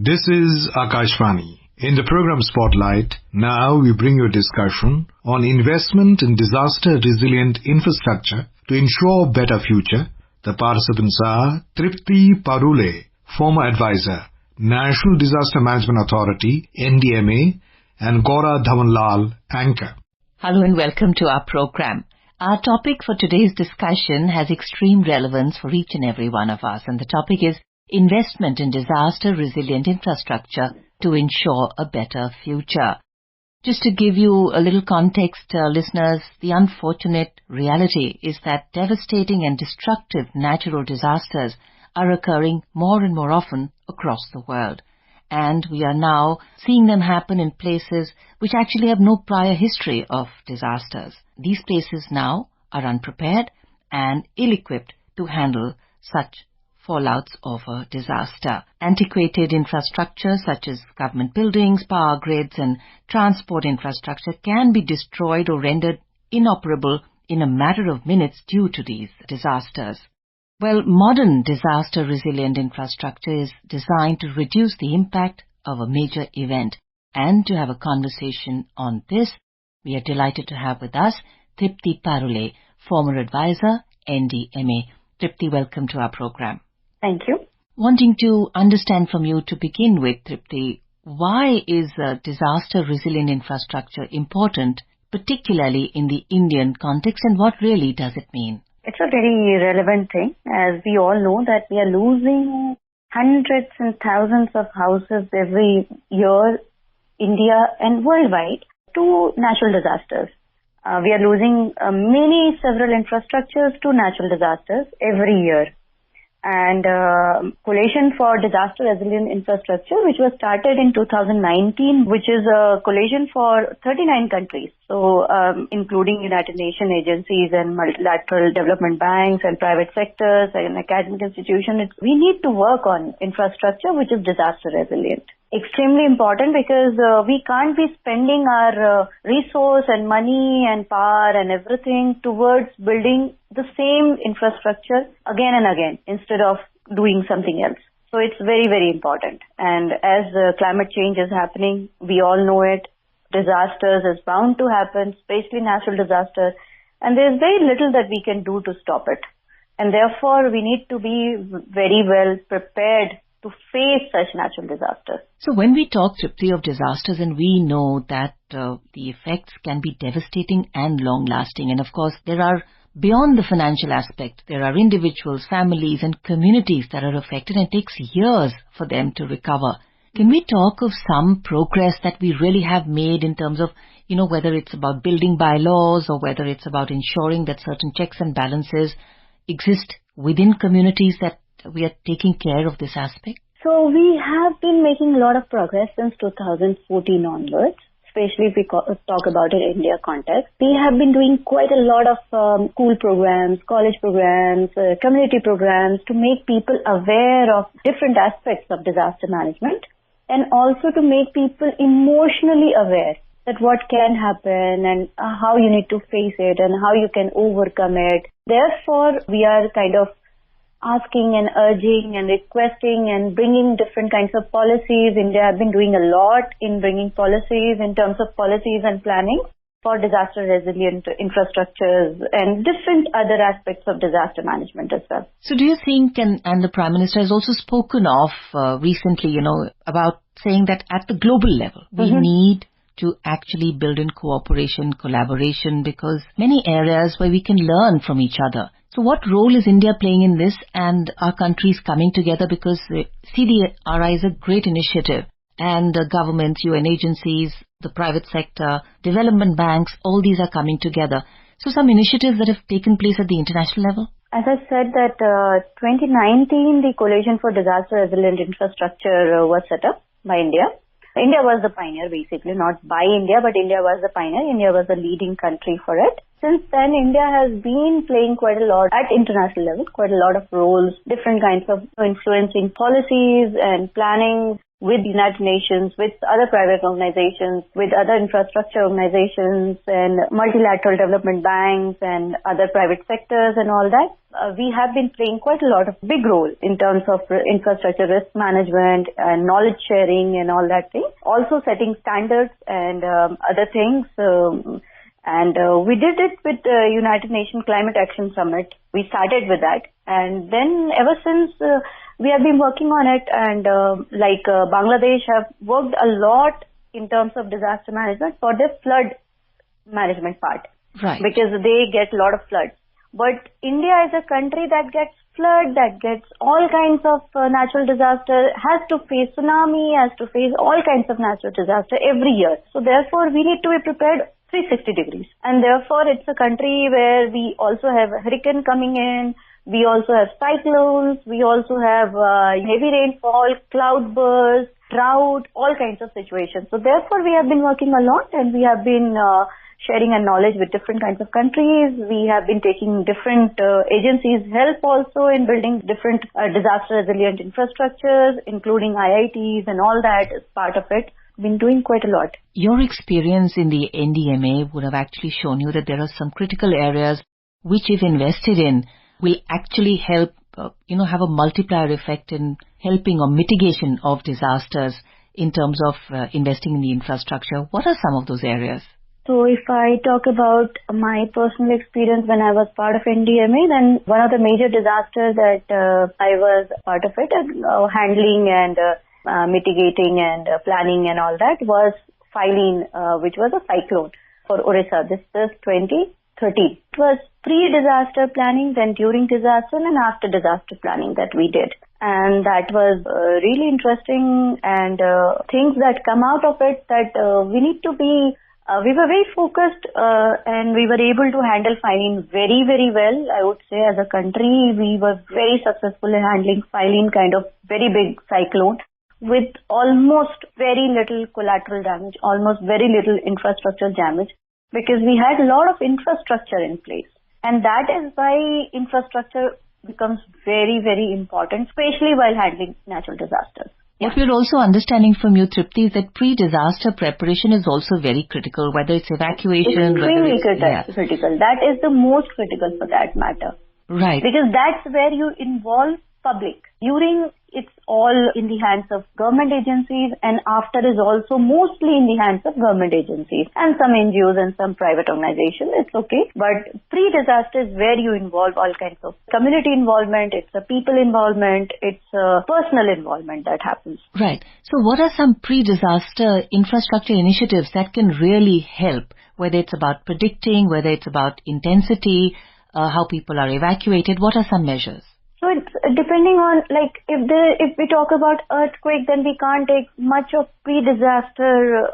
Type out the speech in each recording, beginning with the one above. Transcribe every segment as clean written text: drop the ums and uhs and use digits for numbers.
This is Akashvani. In the program Spotlight, now we bring you a discussion on investment in disaster-resilient infrastructure to ensure a better future. The participants are Tripti Parule, former advisor, National Disaster Management Authority, NDMA, and Dhawan, anchor. Hello and welcome to our program. Our topic for today's discussion has extreme relevance for each and every one of us, and the topic is investment in disaster-resilient infrastructure to ensure a better future. Just to give you a little context, listeners, the unfortunate reality is that devastating and destructive natural disasters are occurring more and more often across the world. And we are now seeing them happen in places which actually have no prior history of disasters. These places now are unprepared and ill-equipped to handle such fallouts of a disaster. Antiquated infrastructure such as government buildings, power grids and transport infrastructure can be destroyed or rendered inoperable in a matter of minutes due to these disasters. Well, modern disaster-resilient infrastructure is designed to reduce the impact of a major event. And to have a conversation on this, we are delighted to have with us Tripti Parule, former advisor, NDMA. Tripti, welcome to our program. Thank you. Wanting to understand from you to begin with, Tripti, why is disaster-resilient infrastructure important, particularly in the Indian context, and what really does it mean? It's a very relevant thing, as we all know that we are losing hundreds and thousands of houses every year, India and worldwide, to natural disasters. We are losing several infrastructures to natural disasters every year. And Coalition for Disaster Resilient Infrastructure, which was started in 2019, which is a coalition for 39 countries, so including United Nations agencies and multilateral development banks and private sectors and academic institutions. We need to work on infrastructure which is disaster resilient. Extremely important because we can't be spending our resource and money and power and everything towards building the same infrastructure again and again instead of doing something else. So it's very, very important. And as climate change is happening, we all know it. Disasters is bound to happen, especially natural disasters. And there's very little that we can do to stop it. And therefore, we need to be very well prepared to face such natural disasters. So when we talk, Tripti, of disasters, and we know that the effects can be devastating and long-lasting, and of course there are, beyond the financial aspect, there are individuals, families and communities that are affected, and it takes years for them to recover. Can we talk of some progress that we really have made in terms of, whether it's about building bylaws or whether it's about ensuring that certain checks and balances exist within communities, that we are taking care of this aspect? So we have been making a lot of progress since 2014 onwards, especially if we talk about it in India context. We have been doing quite a lot of school programs, college programs, community programs to make people aware of different aspects of disaster management and also to make people emotionally aware that what can happen and how you need to face it and how you can overcome it. Therefore, we are kind of asking and urging and requesting and bringing different kinds of policies. India has been doing a lot in bringing policies in terms of policies and planning for disaster resilient infrastructures and different other aspects of disaster management as well. So do you think, and the Prime Minister has also spoken of recently, about saying that at the global level, we need to actually build in cooperation, collaboration, because many areas where we can learn from each other. So what role is India playing in this and our countries coming together? Because CDRI is a great initiative, and governments, UN agencies, the private sector, development banks, all these are coming together. So some initiatives that have taken place at the international level? As I said that 2019, the Coalition for Disaster Resilient Infrastructure was set up by India. India was the pioneer, basically, not by India, but India was the pioneer. India was the leading country for it. Since then, India has been playing quite a lot at international level, quite a lot of roles, different kinds of influencing policies and planning with the United Nations, with other private organizations, with other infrastructure organizations and multilateral development banks and other private sectors and all that. We have been playing quite a lot of big role in terms of infrastructure risk management and knowledge sharing and all that thing. Also setting standards and other things. We did it with the United Nations Climate Action Summit. We started with that. And then ever since we have been working on it, and Bangladesh have worked a lot in terms of disaster management for the flood management part. Right. Because they get a lot of floods. But India is a country that gets flood, that gets all kinds of natural disaster, has to face tsunami, has to face all kinds of natural disaster every year. So therefore, we need to be prepared 360 degrees. And therefore, it's a country where we also have a hurricane coming in, we also have cyclones, we also have heavy rainfall, cloud bursts, drought, all kinds of situations. So therefore, we have been working a lot, and we have been sharing our knowledge with different kinds of countries. We have been taking different agencies' help also in building different disaster resilient infrastructures, including IITs and all that as part of it. Been doing quite a lot. Your experience in the NDMA would have actually shown you that there are some critical areas which, if invested in, will actually help, have a multiplier effect in helping or mitigation of disasters in terms of investing in the infrastructure. What are some of those areas? So if I talk about my personal experience when I was part of NDMA, then one of the major disasters that I was part of it, handling and mitigating and planning and all that was Phylline, which was a cyclone for Orissa. This is 2013. It was pre-disaster planning, then during disaster and after disaster planning that we did. And that was really interesting, and things that come out of it that we need to be we were very focused and we were able to handle Phylline very, very well. I would say as a country, we were very successful in handling Phylline, kind of very big cyclone, with almost very little collateral damage, almost very little infrastructure damage, because we had a lot of infrastructure in place. And that is why infrastructure becomes very, very important, especially while handling natural disasters. What we're also understanding from you, Tripti, is that pre-disaster preparation is also very critical, whether it's evacuation, extremely critical. That is the most critical for that matter. Right. Because that's where you involve public. During, it's all in the hands of government agencies, and after is also mostly in the hands of government agencies and some NGOs and some private organizations. It's okay. But pre-disaster is where you involve all kinds of community involvement, it's a people involvement, it's a personal involvement that happens. Right. So what are some pre-disaster infrastructure initiatives that can really help, whether it's about predicting, whether it's about intensity, how people are evacuated? What are some measures? So it's depending on, if we talk about earthquake, then we can't take much of pre-disaster,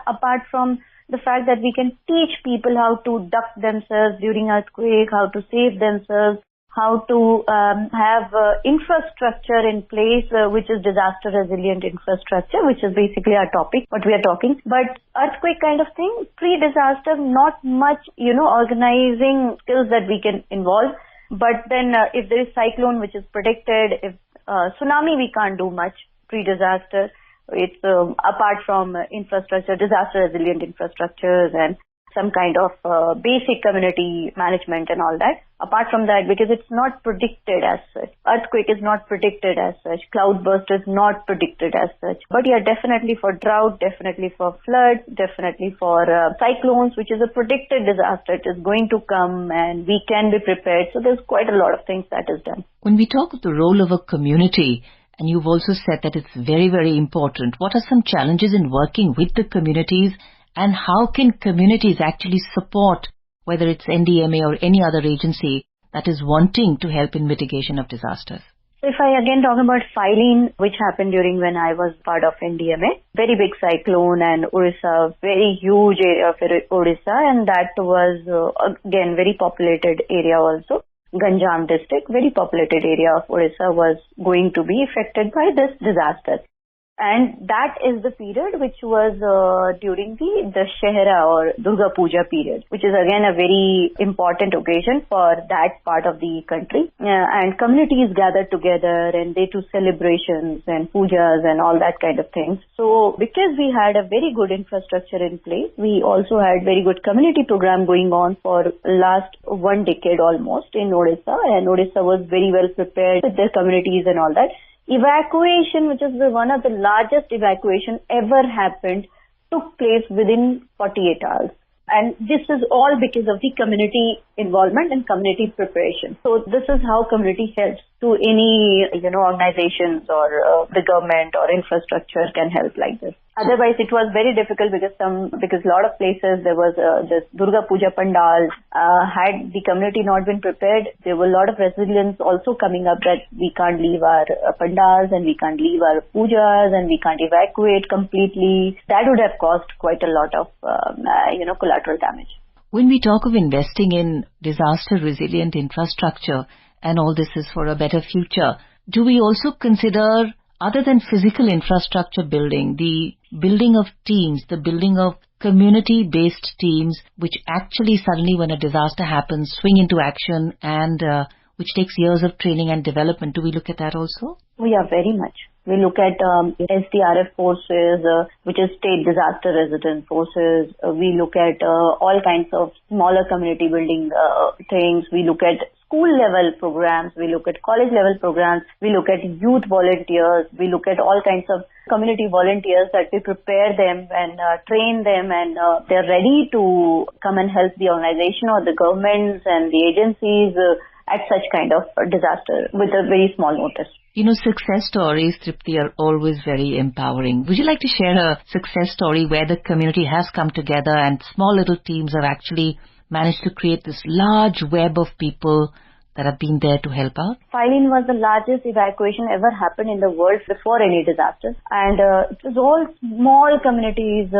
apart from the fact that we can teach people how to duck themselves during earthquake, how to save themselves, how to have infrastructure in place, which is disaster resilient infrastructure, which is basically our topic, what we are talking. But earthquake kind of thing, pre-disaster, not much, organizing skills that we can involve. But then if there is cyclone which is predicted, if tsunami, we can't do much pre-disaster. It's apart from infrastructure, disaster resilient infrastructures and some kind of basic community management and all that. Apart from that, because it's not predicted as such. Earthquake is not predicted as such. Cloudburst is not predicted as such. But yeah, definitely for drought, definitely for floods, definitely for cyclones, which is a predicted disaster. It is going to come and we can be prepared. So there's quite a lot of things that is done. When we talk of the role of a community, and you've also said that it's very, very important, what are some challenges in working with the communities, and how can communities actually support, whether it's NDMA or any other agency that is wanting to help in mitigation of disasters? If I again talk about Phylline, which happened during when I was part of NDMA, very big cyclone, and Orissa, very huge area of Orissa, and that was again very populated area also. Ganjam district, very populated area of Orissa was going to be affected by this disaster. And that is the period which was during the Dashera or Durga Puja period, which is again a very important occasion for that part of the country. And communities gathered together and they do celebrations and pujas and all that kind of things. So because we had a very good infrastructure in place, we also had very good community program going on for last 1 decade almost in Odisha, and Odisha was very well prepared with their communities and all that. Evacuation, which is one of the largest evacuation ever happened, took place within 48 hours. And this is all because of the community involvement and community preparation. So this is how community helps to any, organizations or the government or infrastructure can help like this. Otherwise, it was very difficult because a lot of places there was this Durga Puja pandal. Had the community not been prepared, there were a lot of resilience also coming up that we can't leave our pandals and we can't leave our pujas and we can't evacuate completely. That would have caused quite a lot of, collateral damage. When we talk of investing in disaster-resilient infrastructure, and all this is for a better future, do we also consider, other than physical infrastructure building, the building of teams, the building of community-based teams, which actually suddenly when a disaster happens, swing into action and which takes years of training and development? Do we look at that also? We are very much. We look at SDRF forces, which is state disaster resident forces. We look at all kinds of smaller community building things. We look at school level programs. We look at college level programs. We look at youth volunteers. We look at all kinds of community volunteers that we prepare them and train them, and they're ready to come and help the organization or the governments and the agencies at such kind of disaster with a very small notice. Success stories, Tripti, are always very empowering. Would you like to share a success story where the community has come together and small little teams have actually managed to create this large web of people that have been there to help out? Filene was the largest evacuation ever happened in the world before any disaster. And it was all small communities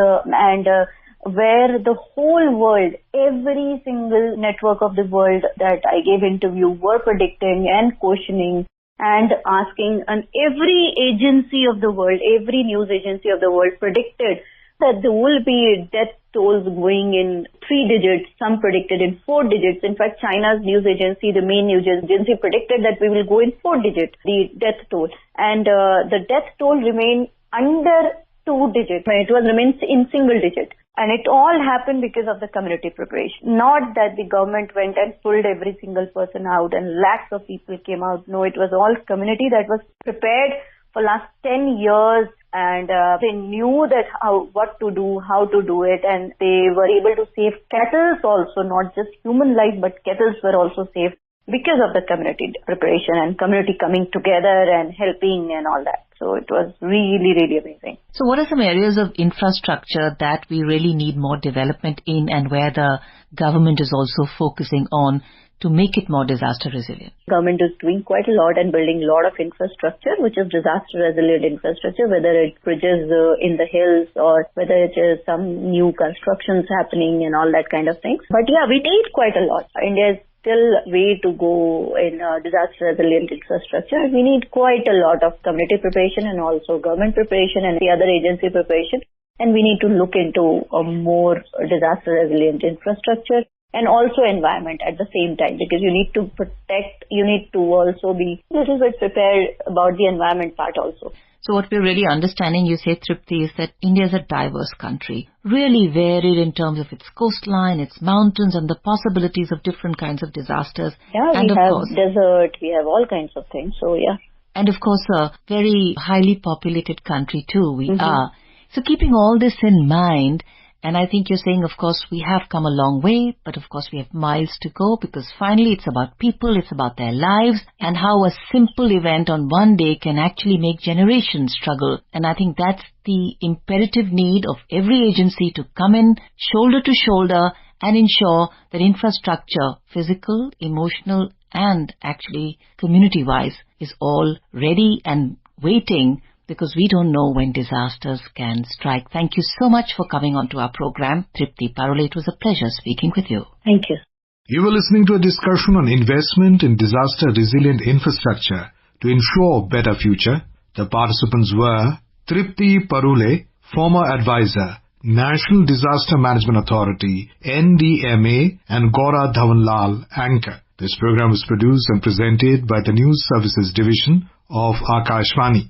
where the whole world, every single network of the world that I gave interview were predicting and questioning and asking, and every agency of the world, every news agency of the world predicted that there will be death tolls going in 3 digits, some predicted in 4 digits. In fact, China's news agency, the main news agency, predicted that we will go in 4 digits, the death toll. And the death toll remained under 2 digits. It was remains in single digit. And it all happened because of the community preparation. Not that the government went and pulled every single person out and lakhs of people came out. No, it was all community that was prepared for last 10 years, and they knew that what to do, how to do it, and they were able to save kettles also, not just human life, but kettles were also saved because of the community preparation and community coming together and helping and all that. So it was really, really amazing. So what are some areas of infrastructure that we really need more development in, and where the government is also focusing on to make it more disaster resilient? Government is doing quite a lot and building a lot of infrastructure, which is disaster resilient infrastructure, whether it's bridges in the hills or whether it is some new constructions happening and all that kind of things. But yeah, we need quite a lot. India is still way to go in disaster resilient infrastructure. We need quite a lot of community preparation and also government preparation and the other agency preparation. And we need to look into a more disaster resilient infrastructure and also environment at the same time, because you need to protect, you need to also be a little bit prepared about the environment part also. So what we're really understanding, you say, Tripti, is that India is a diverse country, really varied in terms of its coastline, its mountains, and the possibilities of different kinds of disasters. Yeah, and we have desert, we have all kinds of things, so yeah. And of course, a very highly populated country too, we are. So keeping all this in mind, and I think you're saying, of course, we have come a long way, but of course we have miles to go, because finally it's about people, it's about their lives, and how a simple event on one day can actually make generations struggle. And I think that's the imperative need of every agency to come in shoulder to shoulder and ensure that infrastructure, physical, emotional, and actually community-wise, is all ready and waiting, because we don't know when disasters can strike. Thank you so much for coming on to our program, Tripti. Parule, it was a pleasure speaking with you. Thank you. You were listening to a discussion on investment in disaster-resilient infrastructure to ensure a better future. The participants were Tripti Parule, former advisor, National Disaster Management Authority, NDMA, and Gouran Dhawan, anchor. This program was produced and presented by the News Services Division of Akashvani.